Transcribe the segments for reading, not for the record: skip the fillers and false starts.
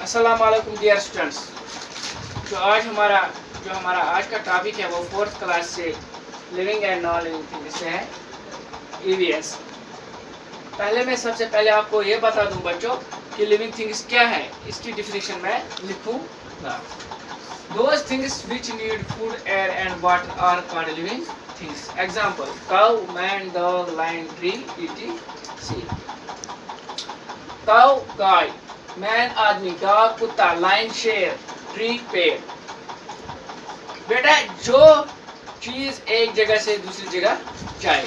अस्सलाम वालेकुम dear students. जो हमारा आज का टॉपिक है वो फोर्थ क्लास से living and non living things से है, ईवीएस। मैं सबसे पहले आपको ये बता दूं बच्चों कि लिविंग थिंग्स क्या है। इसकी डिफिनेशन मैं लिखूंगा। Those things which need food, air and water are called living things. Example: cow, man, dog, lion, tree, etc. Cow, guy, man आदमी, डॉग कुत्ता, लाइन शेर, ट्री पेड़। बेटा जो चीज एक जगह से दूसरी जगह जाए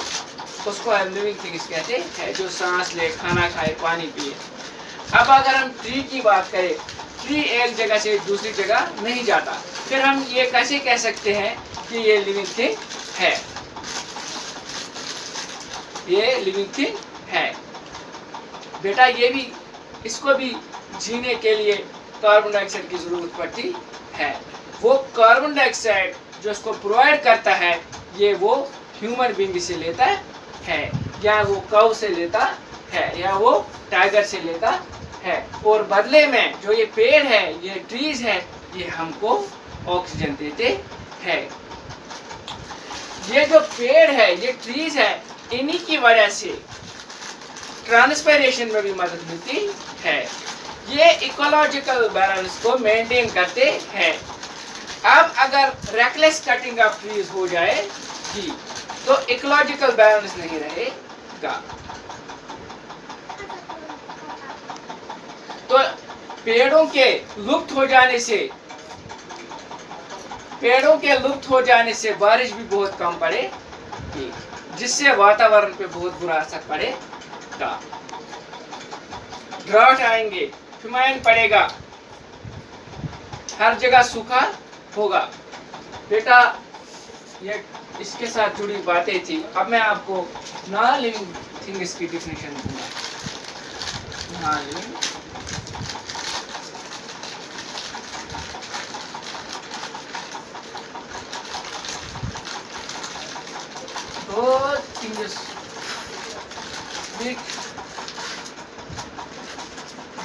उसको हम लिविंग थिंग्स कहते हैं, जो सांस ले, खाना खाए, पानी पिए। अब अगर हम ट्री की बात करें, ट्री एक जगह से दूसरी जगह नहीं जाता, फिर हम ये कैसे कह सकते हैं कि ये लिविंग थिंग है, ये लिविंग थिंग है। बेटा ये भी, इसको भी जीने के लिए कार्बन डाइऑक्साइड की जरूरत पड़ती है। वो कार्बन डाइऑक्साइड जो इसको प्रोवाइड करता है, ये वो ह्यूमन बीइंग से लेता है, या वो काऊ से लेता है, या वो टाइगर से लेता है। और बदले में जो ये पेड़ है, ये ट्रीज है, ये हमको ऑक्सीजन देते हैं। ये जो पेड़ है, ये ट्रीज है, इन्हीं की वजह से ट्रांसपिरेशन में भी मदद मिलती है। ये इकोलॉजिकल बैलेंस को मेंटेन करते हैं। अब अगर रेकलेस कटिंग ऑफ ट्रीज हो जाएगी तो इकोलॉजिकल बैलेंस नहीं रहेगा। तो पेड़ों के लुप्त हो जाने से बारिश भी बहुत कम पड़ेगी, जिससे वातावरण पे बहुत बुरा असर पड़ेगा। ड्राउट आएंगे, फेमाइन पड़ेगा, हर जगह सूखा होगा। बेटा ये इसके साथ जुड़ी बातें थी। अब मैं आपको नॉन लिविंग थिंग्स की डिफिनेशन दूंगा। Non living those things which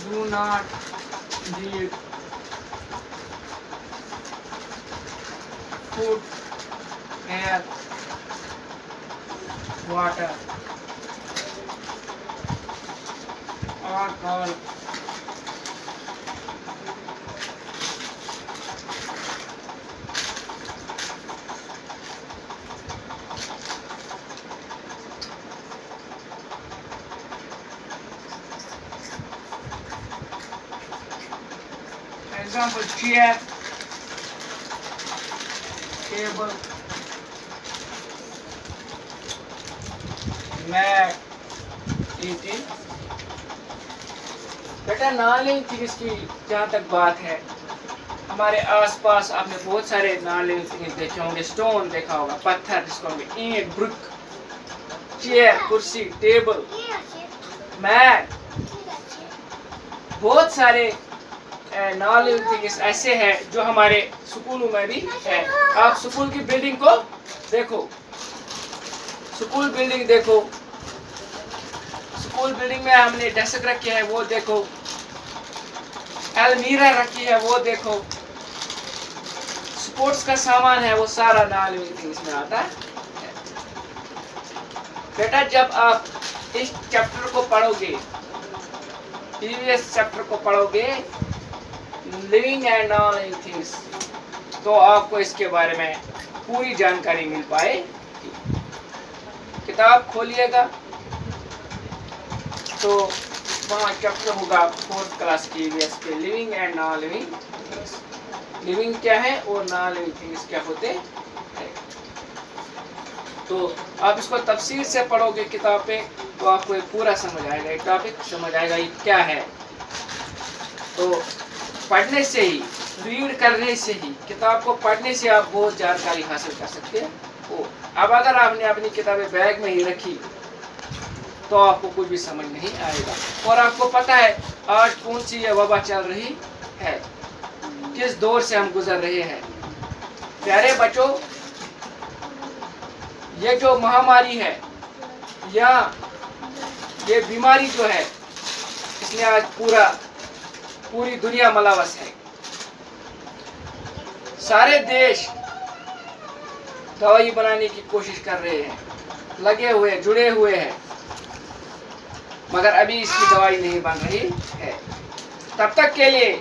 do not need food, air, water are called example: chair, table, mat, etc. बेटा नॉन लिविंग थिंग्स की जहाँ तक बात है, हमारे आसपास आपने बहुत सारे नॉन लिविंग थिंग्स देखे होंगे। स्टोन देखा होगा, पत्थर जिसको हम ईंट, ब्रिक, चेयर, कुर्सी, टेबल, मैट। बहुत सारे नॉन लिविंग थिंग्स ऐसे हैं जो हमारे स्कूलों में भी है। आप स्कूल की बिल्डिंग को देखो, स्कूल बिल्डिंग देखो, स्कूल बिल्डिंग में हमने डेस्क रखे हैं वो देखो, अलमीरा रखी है वो देखो, स्पोर्ट्स का सामान है वो सारा नॉन लिविंग थिंग्स में आता है। बेटा जब आप इस चैप्टर को पढ़ोगे, ईवीएस चैप्टर को पढ़ोगे, living and non living things, तो आपको इसके बारे में पूरी जानकारी मिल पाएगी। किताब खोलिएगा तो वहाँ चैप्टर होगा फोर्थ क्लास की ईवीएस के, living and non living things. Living क्या है और नॉन लिविंग थिंग्स क्या होते हैं। तो आप इसको तफसील से पढ़ोगे किताब पे तो आपको ये पूरा समझ आएगा, एक टॉपिक समझ आएगा ये क्या है। तो पढ़ने से ही, रीड करने से ही, किताब को पढ़ने से आप बहुत जानकारी हासिल कर सकते हो। अब अगर आपने अपनी किताबें बैग में ही रखी तो आपको कुछ भी समझ नहीं आएगा। और आपको पता है आज कौन सी ये वबा चल रही है, किस दौर से हम गुजर रहे हैं। प्यारे बच्चों, ये जो महामारी है या ये बीमारी जो है, इसने आज पूरा पूरी दुनिया मलवस है। सारे देश दवाई बनाने की कोशिश कर रहे हैं, लगे हुए जुड़े हुए हैं, मगर अभी इसकी दवाई नहीं बन रही है। तब तक के लिए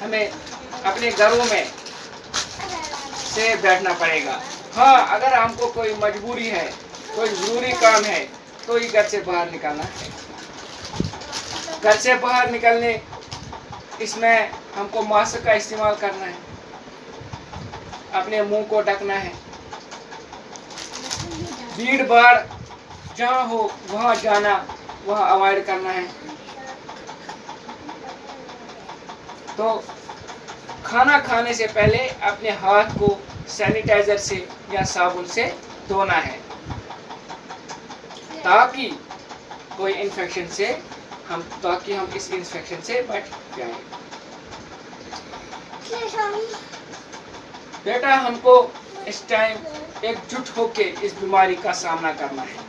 हमें अपने घरों में से बैठना पड़ेगा। हाँ, अगर हमको कोई मजबूरी है, कोई ज़रूरी काम है, तो ही घर से बाहर निकलना है। घर से बाहर निकलने इसमें हमको मास्क का इस्तेमाल करना है, अपने मुंह को ढकना है, भीड़ भाड़ जहाँ हो वहाँ जाना, वहाँ अवॉइड करना है। तो खाना खाने से पहले अपने हाथ को सैनिटाइजर से या साबुन से धोना है, ताकि कोई इन्फेक्शन से हम इस इन्फेक्शन से बच जाएं। बेटा, हमको इस टाइम एकजुट होके इस बीमारी का सामना करना है।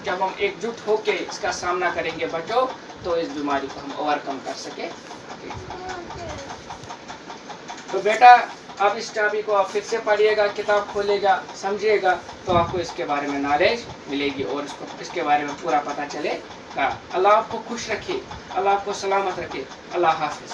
जब हम एकजुट होके इसका सामना करेंगे बच्चों, तो इस बीमारी को हम ओवरकम कर सके। तो बेटा, आप इस टॉपिक को आप फिर से पढ़िएगा, किताब खोलेगा, समझिएगा, तो आपको इसके बारे में नॉलेज मिलेगी और इसके बारे में पूरा पता चलेगा। अल्लाह आपको खुश रखे, अल्लाह आपको सलामत रखे। अल्लाह हाफिज़।